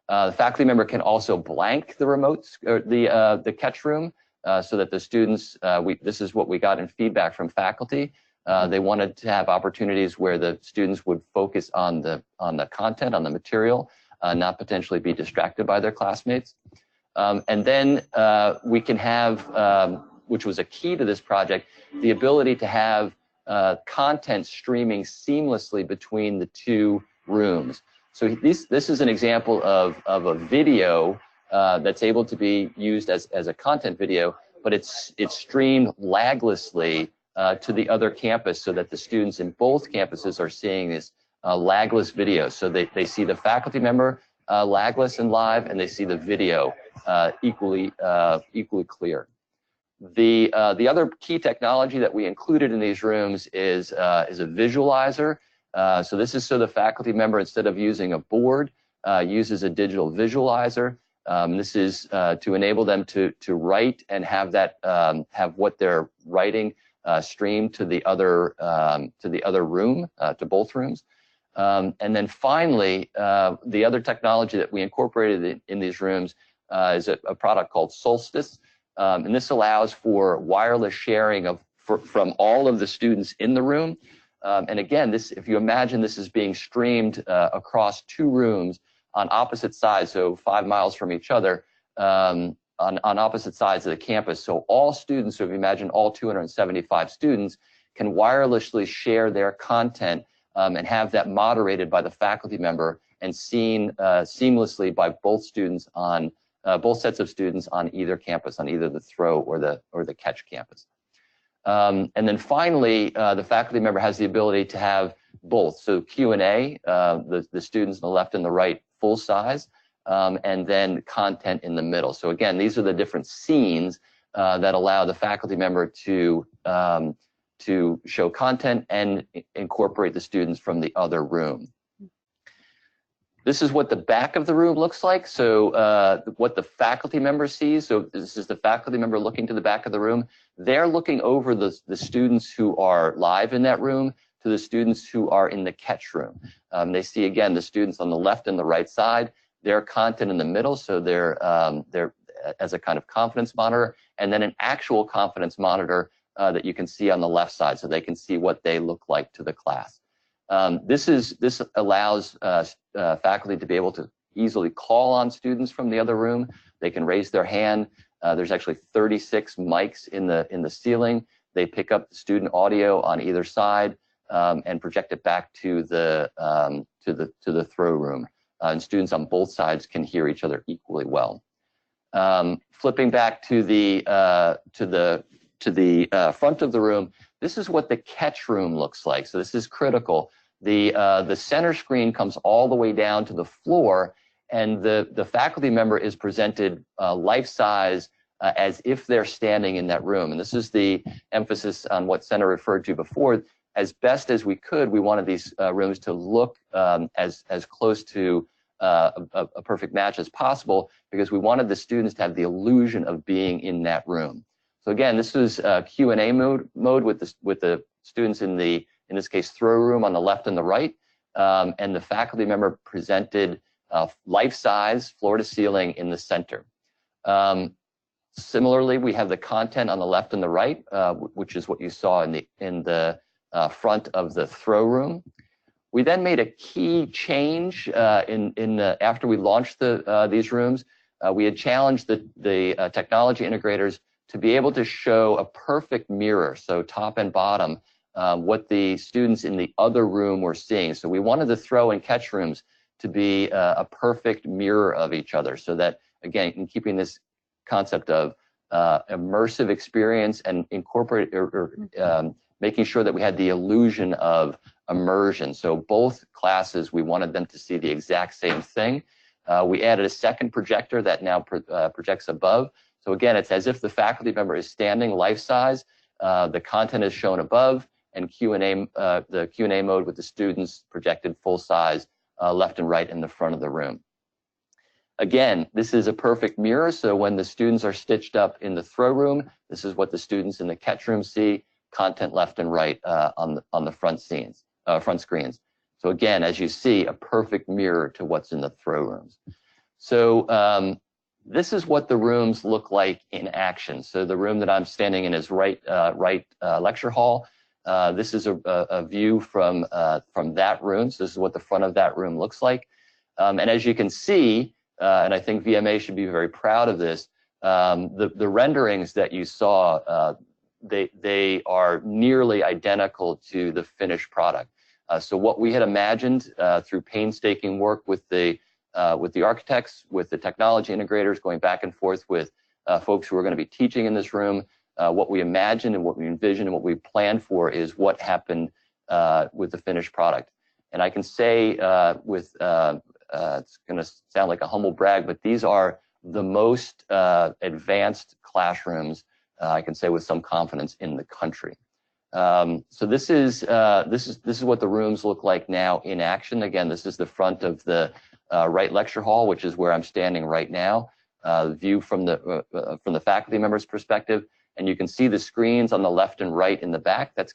The faculty member can also blank the remotes, or the catch room, so that the students, this is what we got in feedback from faculty. They wanted to have opportunities where the students would focus on the content, on the material, not potentially be distracted by their classmates. And then we can have, which was a key to this project, the ability to have content streaming seamlessly between the 2 rooms. So this is an example of a video that's able to be used as a content video, but it's streamed laglessly to the other campus so that the students in both campuses are seeing this lagless video. So they see the faculty member lagless and live, and they see the video equally clear. The other key technology that we included in these rooms is a visualizer. So this is so the faculty member, instead of using a board, uses a digital visualizer. This is to enable them to write and have that have what they're writing streamed to the other room, to both rooms. And then finally, the other technology that we incorporated in these rooms is a product called Solstice. And this allows for wireless sharing from all of the students in the room. And again, if you imagine this is being streamed across 2 rooms on opposite sides, so 5 miles from each other, on opposite sides of the campus. So all students, so if you imagine all 275 students, can wirelessly share their content and have that moderated by the faculty member and seen seamlessly by both students on both sets of students on either campus, on either the throw or the catch campus. And then finally, the faculty member has the ability to have both. So Q&A, the students on the left and the right, full size, and then content in the middle. So again, these are the different scenes that allow the faculty member to show content and incorporate the students from the other room. This is what the back of the room looks like. So what the faculty member sees. So this is the faculty member looking to the back of the room. They're looking over the students who are live in that room to the students who are in the catch room. They see, again, the students on the left and the right side, their content in the middle. So they're as a kind of confidence monitor, and then an actual confidence monitor that you can see on the left side, so they can see what they look like to the class. This allows faculty to be able to easily call on students from the other room. They can raise their hand. There's actually 36 mics in the ceiling. They pick up the student audio on either side and project it back to the throw room. And students on both sides can hear each other equally well. Flipping back to the front of the room, this is what the catch room looks like. So this is critical. The center screen comes all the way down to the floor, and the faculty member is presented life-size as if they're standing in that room. And this is the emphasis on what Senna referred to before. As best as we could, we wanted these rooms to look as close to a perfect match as possible, because we wanted the students to have the illusion of being in that room. So again, this was Q&A mode with the students in this case, throw room on the left and the right, and the faculty member presented life-size, floor to ceiling in the center. Similarly, we have the content on the left and the right, which is what you saw in the front of the throw room. We then made a key change after we launched these rooms. We had challenged the technology integrators to be able to show a perfect mirror, so top and bottom, what the students in the other room were seeing. So we wanted the throw and catch rooms to be a perfect mirror of each other, so that, again, in keeping this concept of immersive experience and incorporate making sure that we had the illusion of immersion. So both classes, we wanted them to see the exact same thing. We added a second projector that now projects above. So again, it's as if the faculty member is standing life-size. The content is shown above, and the Q&A mode with the students projected full-size left and right in the front of the room. Again, this is a perfect mirror, so when the students are stitched up in the throw room, this is what the students in the catch room see, content left and right on the front screens. So again, as you see, a perfect mirror to what's in the throw rooms. So this is what the rooms look like in action. So the room that I'm standing in is right lecture hall. This is a view from that room. So this is what the front of that room looks like. And as you can see, and I think VMA should be very proud of this, the renderings that you saw, they are nearly identical to the finished product. So what we had imagined through painstaking work with the architects, with the technology integrators, going back and forth with folks who are going to be teaching in this room, what we imagined and what we envisioned and what we planned for is what happened with the finished product. And I can say it's going to sound like a humble brag, but these are the most advanced classrooms, I can say with some confidence, in the country. So this is what the rooms look like now in action. Again, this is the front of the right lecture hall, which is where I'm standing right now. View from the faculty member's perspective, and you can see the screens on the left and right in the back. That's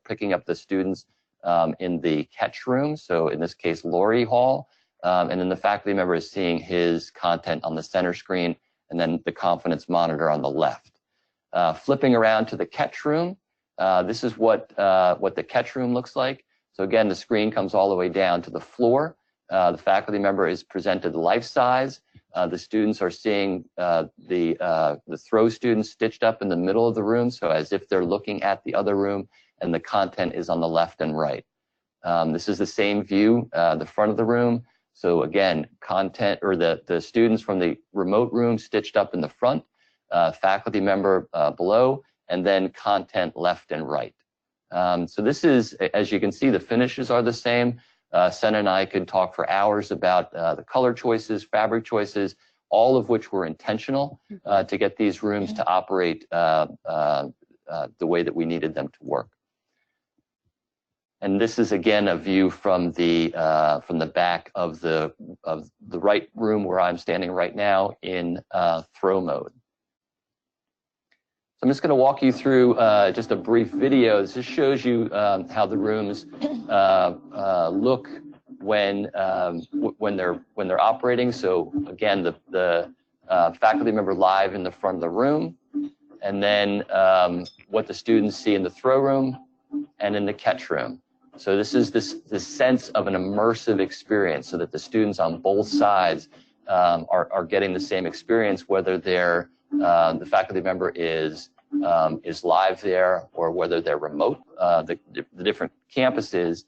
picking up the students in the catch room. So in this case, Laurie Hall. And then the faculty member is seeing his content on the center screen, and then the confidence monitor on the left. Flipping around to the catch room, this is what the catch room looks like. So again, the screen comes all the way down to the floor. The faculty member is presented life-size. The students are seeing the throw students stitched up in the middle of the room, so as if they're looking at the other room, and the content is on the left and right. This is the same view, the front of the room. So again, content, or the students from the remote room stitched up in the front, faculty member below, and then content left and right. So this is, as you can see, the finishes are the same. Senna and I could talk for hours about the color choices, fabric choices, all of which were intentional to get these rooms to operate the way that we needed them to work. And this is again a view from the back of the right room where I'm standing right now in throw mode. So I'm just going to walk you through just a brief video. This just shows you how the rooms look when they're operating. So again, the faculty member live in the front of the room, and then what the students see in the throw room and in the catch room. So this is this sense of an immersive experience, so that the students on both sides are getting the same experience, whether they're the faculty member is live there or whether they're remote. The different campuses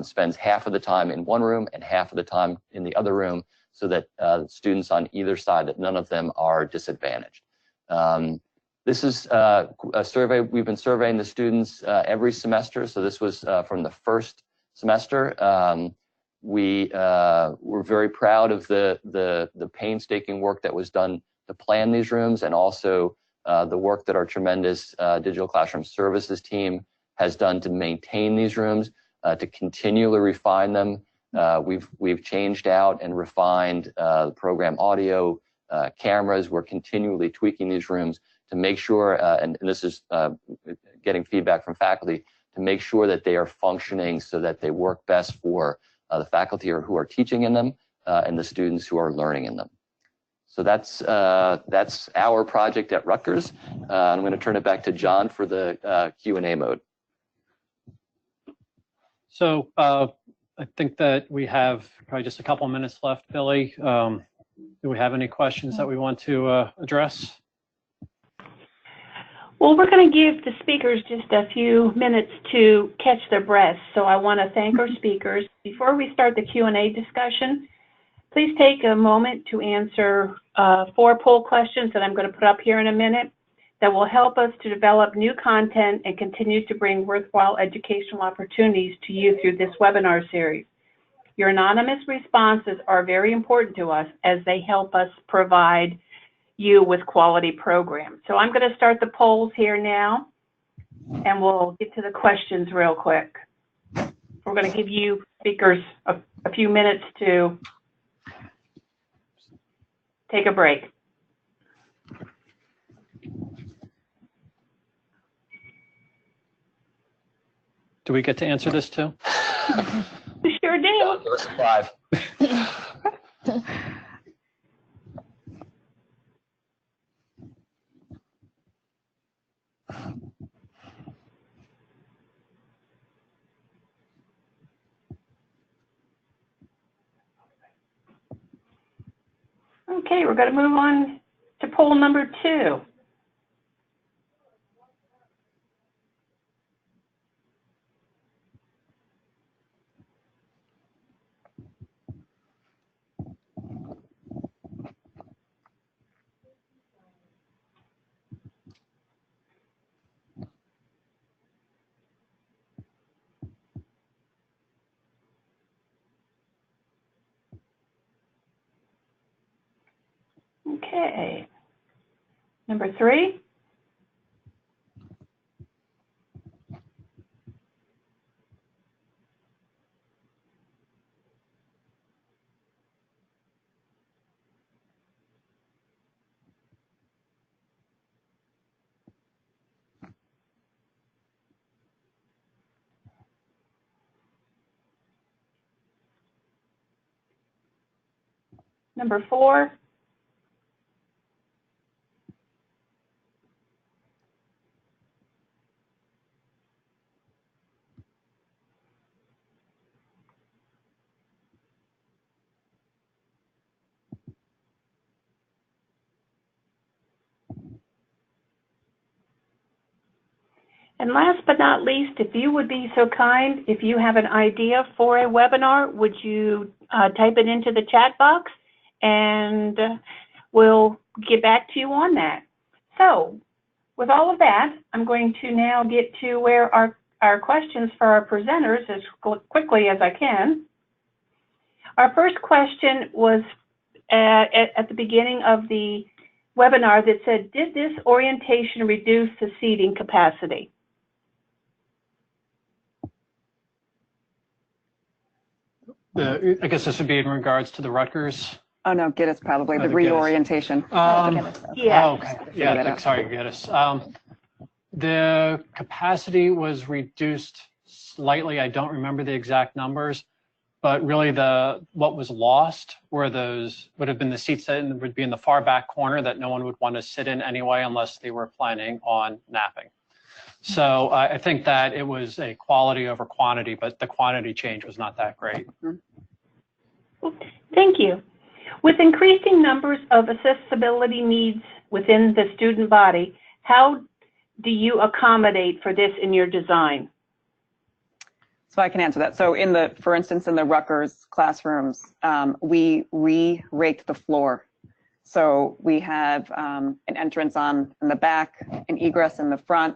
spends half of the time in one room and half of the time in the other room, so that students on either side, that none of them are disadvantaged. This is a survey. We've been surveying the students every semester. So this was from the first semester. we're very proud of the painstaking work that was done to plan these rooms, and also the work that our tremendous digital classroom services team has done to maintain these rooms, to continually refine them. We've changed out and refined the program audio, cameras. We're continually tweaking these rooms to make sure, and this is getting feedback from faculty, to make sure that they are functioning so that they work best for the faculty who are teaching in them and the students who are learning in them. So that's our project at Rutgers. I'm going to turn it back to John for the Q&A mode. So I think that we have probably just a couple minutes left, Billy. Do we have any questions that we want to address? Well, we're going to give the speakers just a few minutes to catch their breath. So I want to thank our speakers. Before we start the Q&A discussion, please take a moment to answer 4 poll questions that I'm going to put up here in a minute that will help us to develop new content and continue to bring worthwhile educational opportunities to you through this webinar series. Your anonymous responses are very important to us as they help us provide you with quality programs. So I'm going to start the polls here now, and we'll get to the questions real quick. We're going to give you speakers a few minutes to take a break. Do we get to answer this too? You sure do. Yeah, give us a 5. Okay, we're going to move on to poll number 2. Okay, number 3. Number 4. And last but not least, if you would be so kind, if you have an idea for a webinar, would you type it into the chat box, and we'll get back to you on that. So with all of that, I'm going to now get to where our questions for our presenters as quickly as I can. Our first question was at the beginning of the webinar that said, did this orientation reduce the seating capacity? I guess this would be in regards to the Rutgers. Oh, no, Gittes probably, the the Gittes. reorientation. Yeah. Oh, okay. Yeah, sorry, Gittes. The capacity was reduced slightly. I don't remember the exact numbers, but really what was lost were would have been the seats that would be in the far back corner that no one would want to sit in anyway unless they were planning on napping. So I think that it was a quality over quantity, but the quantity change was not that great. Thank you. With increasing numbers of accessibility needs within the student body, how do you accommodate for this in your design? So I can answer that. So for instance, in the Rutgers classrooms, we re-raked the floor. So we have an entrance in the back, an egress in the front,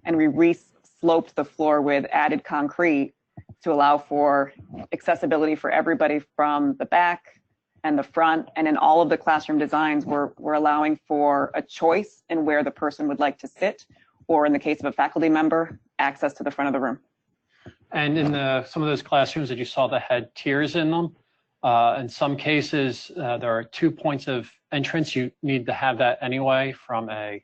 and we re-sloped the floor with added concrete to allow for accessibility for everybody from the back and the front. And in all of the classroom designs, we're allowing for a choice in where the person would like to sit, or in the case of a faculty member, access to the front of the room. And in some of those classrooms that you saw that had tiers in them, in some cases, there are 2 points of entrance. You need to have that anyway from a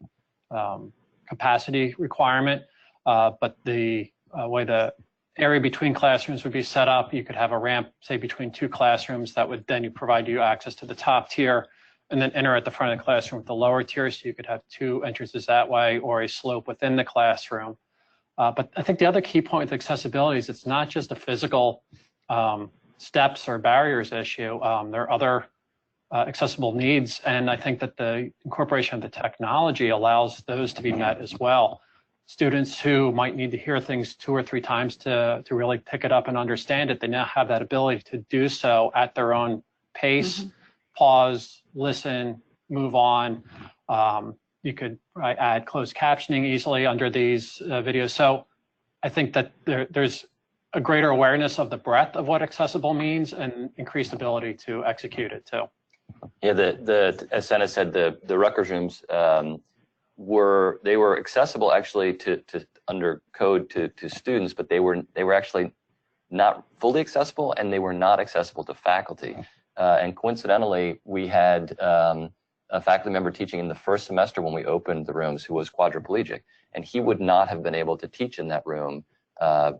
capacity requirement. But the way the area between classrooms would be set up, you could have a ramp, say, between 2 classrooms that would then provide you access to the top tier, and then enter at the front of the classroom with the lower tier, so you could have 2 entrances that way, or a slope within the classroom. But I think the other key point with accessibility is it's not just a physical steps or barriers issue. There are other accessible needs, and I think that the incorporation of the technology allows those to be met as well. Students who might need to hear things 2 or 3 times to really pick it up and understand it, they now have that ability to do so at their own pace, pause, listen, move on. You could add closed captioning easily under these videos. So I think that there's a greater awareness of the breadth of what accessible means and increased ability to execute it too. Yeah, as Senna said, the Rutgers rooms were accessible actually to under code to students, but they were actually not fully accessible, and they were not accessible to faculty. And coincidentally, we had a faculty member teaching in the first semester when we opened the rooms who was quadriplegic, and he would not have been able to teach in that room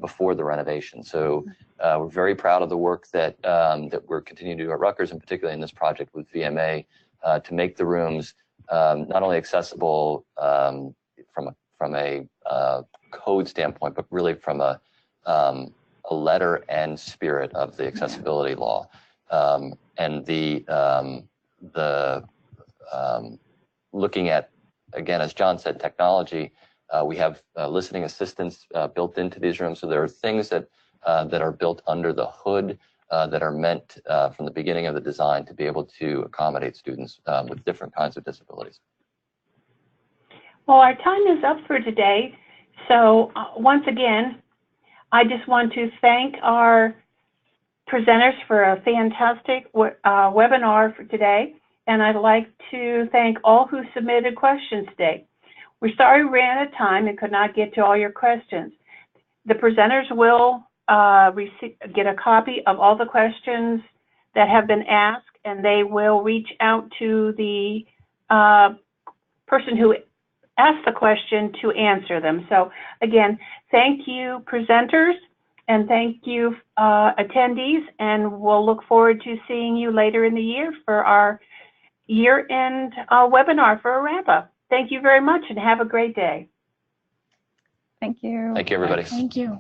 before the renovation. So we're very proud of the work that we're continuing to do at Rutgers, and particularly in this project with VMA, to make the rooms not only accessible from a code standpoint, but really from a letter and spirit of the accessibility law. And looking at, again, as John said, technology, we have listening assistants built into these rooms. So there are things that are built under the hood that are meant from the beginning of the design to be able to accommodate students with different kinds of disabilities. Well, our time is up for today. So once again, I just want to thank our presenters for a fantastic webinar for today. And I'd like to thank all who submitted questions today. We're sorry we ran out of time and could not get to all your questions. The presenters will get a copy of all the questions that have been asked, and they will reach out to the person who asked the question to answer them. So again, thank you, presenters, and thank you, attendees, and we'll look forward to seeing you later in the year for our year-end webinar for a wrap-up. Thank you very much, and have a great day. Thank you. Thank you, everybody. Thank you.